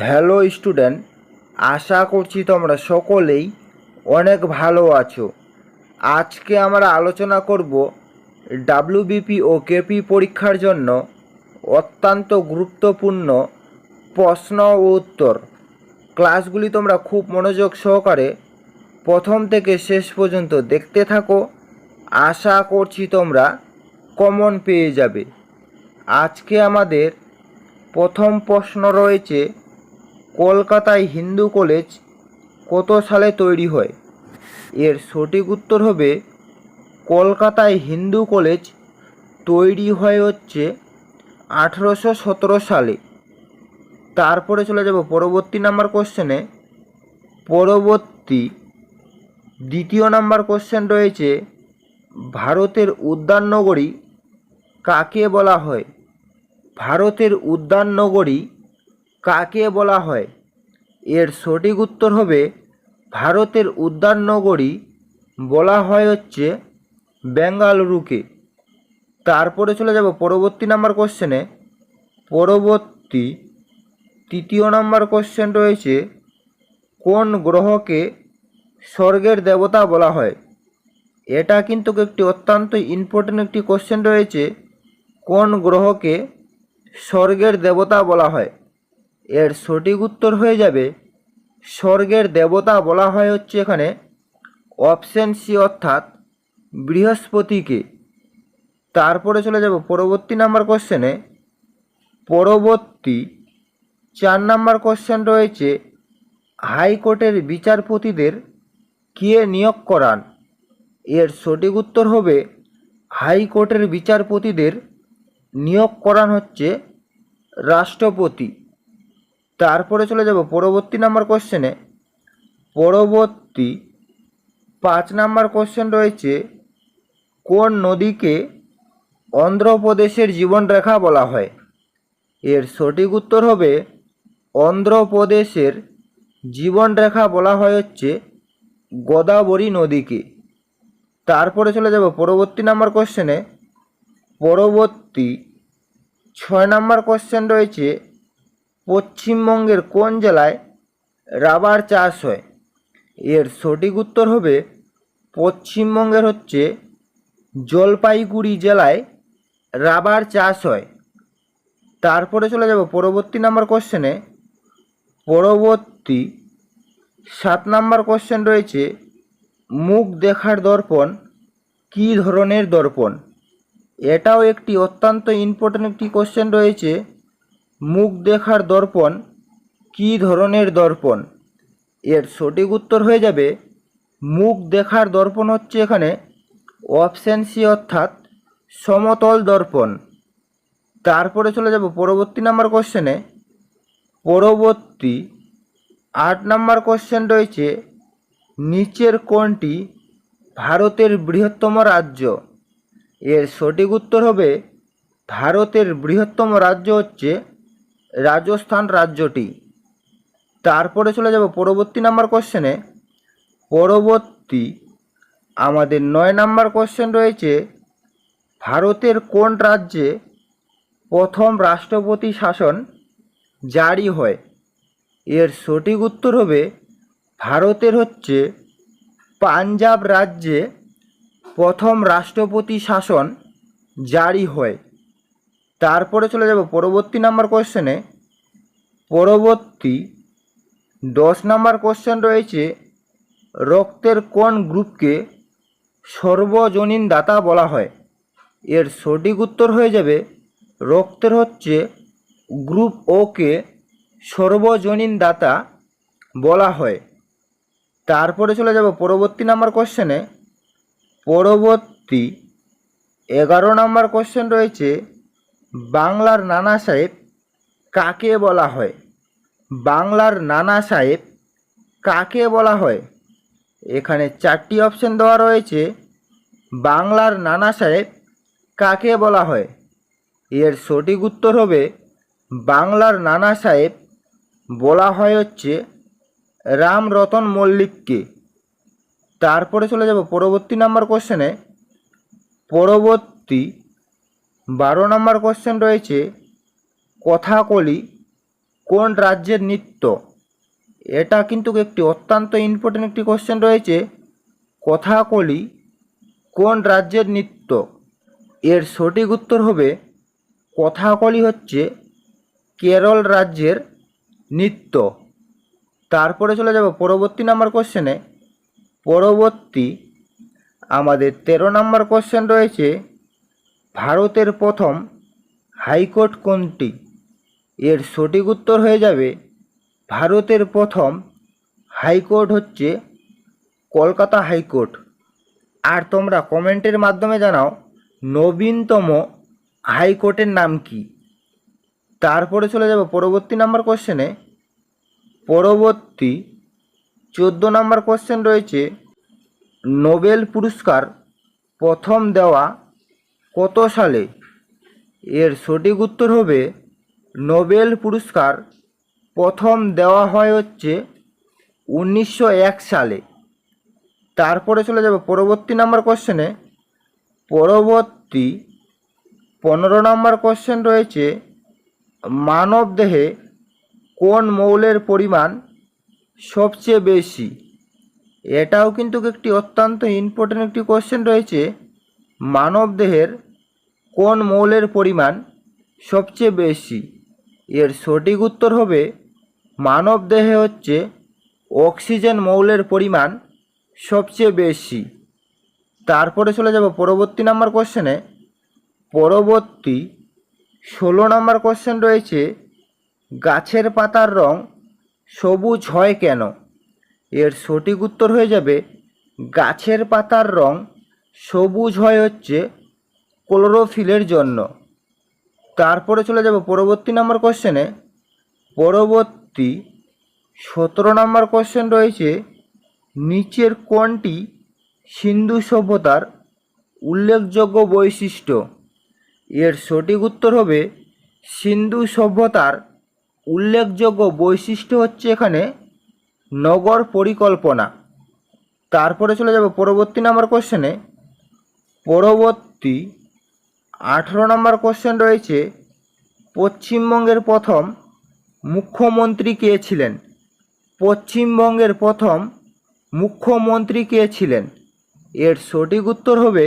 Hello student, আশা করছি তোমরা সকলেই অনেক ভালো আছো। আজকে আমরা আলোচনা করব ডাব্লিউবিপি ও কেপি পরীক্ষার জন্য অত্যন্ত গুরুত্বপূর্ণ প্রশ্ন ও উত্তর। ক্লাসগুলি তোমরা খুব মনোযোগ সহকারে প্রথম থেকে শেষ পর্যন্ত দেখতে থাকো। আশা করছি তোমরা কমন পেয়ে যাবে। আজকে আমাদের প্রথম প্রশ্ন রয়েছে, কলকাতায় হিন্দু কলেজ কত সালে তৈরি হয়? এর সঠিক উত্তর হবে কলকাতায় হিন্দু কলেজ তৈরি হয় 1817 সালে। তারপরে চলে যাব পরবর্তী নাম্বার কোশ্চেনে। দ্বিতীয় নাম্বার কোশ্চেন রয়েছে, ভারতের উদ্যান নগরী কাকে বলা হয়? ভারতের উদ্যান নগরী কাকে বলা হয়? এর সঠিক উত্তর হবে ভারতের উদ্যান নগরী বলা হয় বেঙ্গালুরুকে। তারপরে চলে যাব পরবর্তী নাম্বার কোশ্চেনে। তৃতীয় নাম্বার কোশ্চেন রয়েছে, কোন গ্রহকে স্বর্গের দেবতা বলা হয়? এটা কিন্তু একটি অত্যন্ত ইম্পর্টেন্ট একটি কোশ্চেন রয়েছে, কোন গ্রহকে স্বর্গের দেবতা বলা হয়? এর সঠিক উত্তর হয়ে যাবে স্বর্গের দেবতা বলা হয় এখানে অপশন সি অর্থাৎ বৃহস্পতিকে। তারপরে চলে যাব পরবর্তী নাম্বার কোশ্চেনে। 4 নাম্বার কোশ্চেন রয়েছে, হাইকোর্টের বিচারপতিদের কে নিয়োগ করান? এর সঠিক উত্তর হবে হাইকোর্টের বিচারপতিদের নিয়োগ করান রাষ্ট্রপতি। তারপরে চলে যাব পরবর্তী নাম্বার কোশ্চেনে। 5 নাম্বার কোশ্চেন রয়েছে, কোন নদীকে অন্ধ্রপ্রদেশের জীবনরেখা বলা হয়? এর সঠিক উত্তর হবে অন্ধ্রপ্রদেশের জীবনরেখা বলা হয় গোদাবরী নদীকে। তারপরে চলে যাব পরবর্তী নাম্বার কোশ্চেনে। 6 নাম্বার কোশ্চেন রয়েছে, পশ্চিমবঙ্গের কোন জেলায় রাবার চাষ হয়? এর সঠিক উত্তর হবে পশ্চিমবঙ্গের জলপাইগুড়ি জেলায় রাবার চাষ হয়। তারপরে চলে যাব পরবর্তী নাম্বার কোশ্চেনে। 7 নাম্বার কোশ্চেন রয়েছে, মুখ দেখার দর্পণ কী ধরনের দর্পণ? এটাও একটি অত্যন্ত ইম্পর্টেন্ট একটি কোশ্চেন রয়েছে, মুখ দেখার দর্পণ কী ধরনের দর্পণ? এর সঠিক উত্তর হয়ে যাবে মুখ দেখার দর্পণ এখানে অপশন সি অর্থাৎ সমতল দর্পণ। তারপরে চলে যাব পরবর্তী নাম্বার কোশ্চেনে। 8 নাম্বার কোশ্চেন রয়েছে, নিচের কোনটি ভারতের বৃহত্তম রাজ্য? এর সঠিক উত্তর হবে ভারতের বৃহত্তম রাজ্য রাজস্থান রাজ্যটি। তারপরে চলে যাব পরবর্তী নাম্বার কোশ্চেনে। আমাদের 9 নাম্বার কোশ্চেন রয়েছে, ভারতের কোন রাজ্যে প্রথম রাষ্ট্রপতি শাসন জারি হয়? এর সঠিক উত্তর হবে ভারতের পাঞ্জাব রাজ্যে প্রথম রাষ্ট্রপতি শাসন জারি হয়। তারপরে চলে যাব পরবর্তী নাম্বার কোশ্চেনে। 10 নাম্বার কোশ্চেন রয়েছে, রক্তের কোন গ্রুপকে সর্বজনীন দাতা বলা হয়? এর সঠিক উত্তর হয়ে যাবে রক্তের গ্রুপ ওকে সর্বজনীন দাতা বলা হয়। তারপরে চলে যাব পরবর্তী নাম্বার কোশ্চেনে। 11 নাম্বার কোশ্চেন রয়েছে, বাংলার নানা সাহেব কাকে বলা হয়? বাংলার নানা সাহেব কাকে বলা হয়? এখানে 4টি অপশন দেওয়া রয়েছে, বাংলার নানা সাহেব কাকে বলা হয়? এর সঠিক উত্তর হবে বাংলার নানা সাহেব বলা হয় রামরতন মল্লিককে। তারপরে চলে যাব পরবর্তী নাম্বার কোশ্চেনে। 12 নাম্বার কোশ্চেন রয়েছে, কথাকলি কোন রাজ্যের নৃত্য? এটা কিন্তু একটি অত্যন্ত ইম্পর্টেন্ট একটি কোশ্চেন রয়েছে। কথাকলি কোন রাজ্যের নৃত্য? এর সঠিক উত্তর হবে কথাকলি হচ্ছে কেরল রাজ্যের নৃত্য। তারপরে চলে যাব পরবর্তী নাম্বার কোশ্চেনে। পরবর্তী আমাদের 13 নম্বর কোশ্চেন রয়েছে, ভারতের প্রথম হাইকোর্ট কোনটি? এর সঠিক উত্তর হয়ে যাবে ভারতের প্রথম হাইকোর্ট হচ্ছে কলকাতা হাইকোর্ট। আর তোমরা কমেন্টের মাধ্যমে জানাও নবীনতম হাইকোর্টের নাম কি। তারপরে চলে যাব পরবর্তী নাম্বার কোশ্চেনে। পরবর্তী 14 নম্বর কোশ্চেন রয়েছে, নোবেল পুরস্কার প্রথম দেওয়া কত সালে? এর সঠিক উত্তর হবে নোবেল পুরস্কার প্রথম দেওয়া হয় হচ্ছে 1901 সালে। তারপরে চলে যাব পরবর্তী নাম্বার কোশ্চেনে। পরবর্তী 15 নম্বর কোশ্চেন রয়েছে, মানব দেহে কোন মৌলের পরিমাণ সবচেয়ে বেশি? এটাও কিন্তু একটি অত্যন্ত ইম্পর্টেন্ট একটি কোশ্চেন রয়েছে। মানব দেহের কোন মৌলের পরিমাণ সবচেয়ে বেশি? এর সঠিক উত্তর হবে মানব দেহে হচ্ছে অক্সিজেন মৌলের পরিমাণ সবচেয়ে বেশি। তারপরে চলে যাব পরবর্তী নাম্বার কোশ্চেনে। পরবর্তী 16 নম্বর কোশ্চেন রয়েছে, গাছের পাতার রং সবুজ হয় কেন? এর সঠিক উত্তর হয়ে যাবে গাছের পাতার রং সবুজ হয় হচ্ছে ক্লোরোফিলের জন্য। তারপরে চলে যাব পরবর্তী নাম্বার কোশ্চেনে। পরবর্তী 17 নম্বর কোশ্চেন রয়েছে, নিচের কোনটি সিন্ধু সভ্যতার উল্লেখযোগ্য বৈশিষ্ট্য? এর সঠিক উত্তর হবে সিন্ধু সভ্যতার উল্লেখযোগ্য বৈশিষ্ট্য হচ্ছে এখানে নগর পরিকল্পনা। তারপরে চলে যাব পরবর্তী নাম্বার কোশ্চেনে। পরবর্তী 18 নম্বর কোশ্চেন রয়েছে, পশ্চিমবঙ্গের প্রথম মুখ্যমন্ত্রী কে ছিলেন? পশ্চিমবঙ্গের প্রথম মুখ্যমন্ত্রী কে ছিলেন? এর সঠিক উত্তর হবে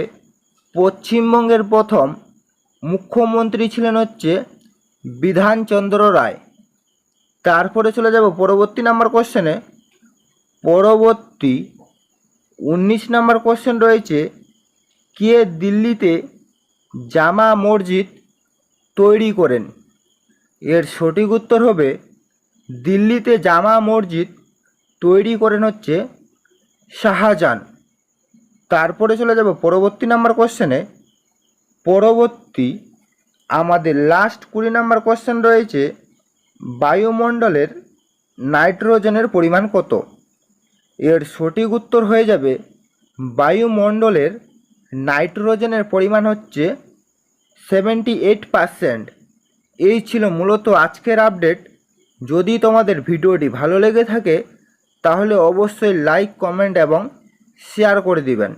পশ্চিমবঙ্গের প্রথম মুখ্যমন্ত্রী ছিলেন হচ্ছে বিধানচন্দ্র রায়। তারপরে চলে যাব পরবর্তী নাম্বার কোশ্চেনে। পরবর্তী 19 নম্বর কোশ্চেন রয়েছে, কে দিল্লিতে জামা মসজিদ তৈরি করেন? এর সঠিক উত্তর হবে দিল্লিতে জামা মসজিদ তৈরি করেন হচ্ছে শাহজাহান। তারপরে চলে যাব পরবর্তী নাম্বার কোশ্চেনে। পরবর্তী আমাদের লাস্ট 20 নম্বর কোশ্চেন রয়েছে, বায়ুমণ্ডলের নাইট্রোজেনের পরিমাণ কত? এর সঠিক উত্তর হয়ে যাবে বায়ুমণ্ডলের নাইট্রোজেনের পরিমাণ হচ্ছে 78%। এই ছিল মূলত আজকের আপডেট। যদি তোমাদের ভিডিওটি ভালো লেগে থাকে তাহলে অবশ্যই লাইক, কমেন্ট এবং শেয়ার করে দিবেন।